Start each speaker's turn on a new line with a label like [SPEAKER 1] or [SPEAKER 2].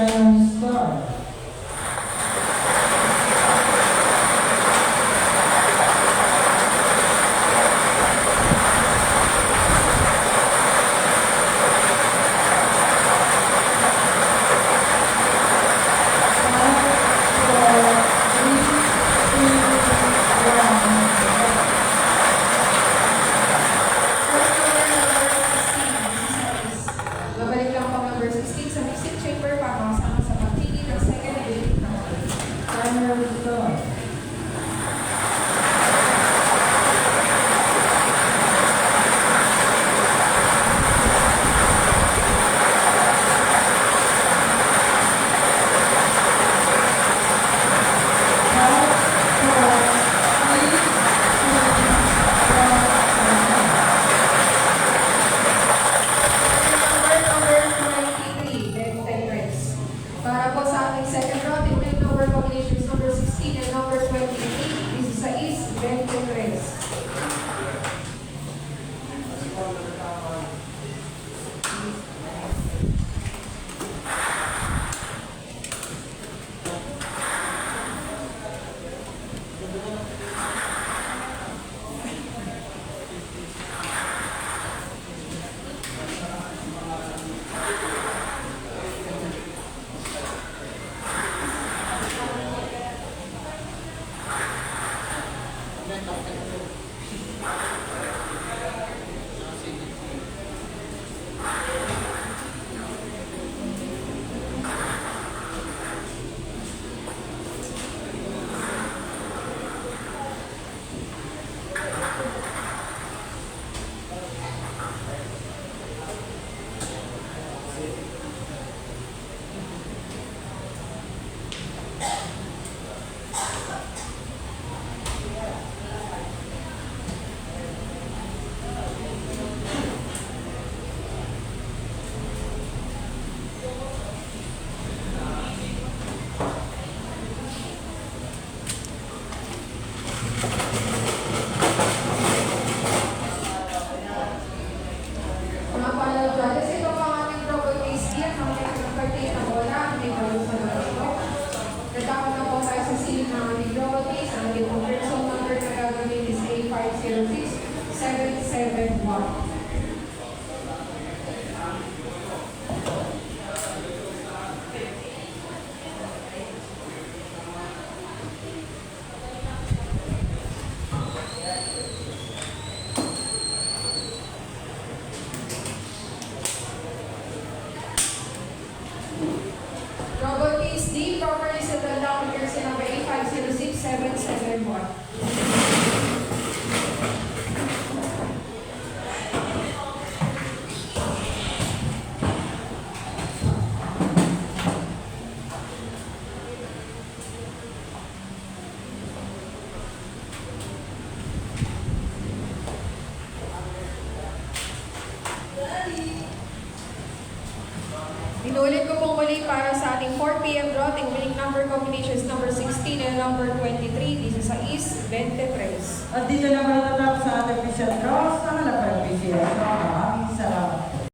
[SPEAKER 1] Shining Star.
[SPEAKER 2] Babalik lang po number 16 sa mixing chamber para makasama sa pagpili ng second winning number.
[SPEAKER 1] Shining Star.
[SPEAKER 2] Number 23, Beth Pedres. Para po sa ating second round, yung winning number combinations number 16 and number 28. This is sa East, Beth Pedres. Mga panalo judges, ito po ang ating double case here. Ang may nag-partake na bola, may balo sa ito. Nagkakaroon na po tayo sa ceiling ng ating double case. Ang ating conversion number na gagawin is A506771. Double case D, properly settled down with jersey number A506771. Inulit ko pong muli para sa ating 4 p.m. draw. Ating winning number combinations number 16 and number 23. This is sa East, 23.
[SPEAKER 1] At dito na matatapos sa ating official draws. Ang napag-official draw. Maraming salamat.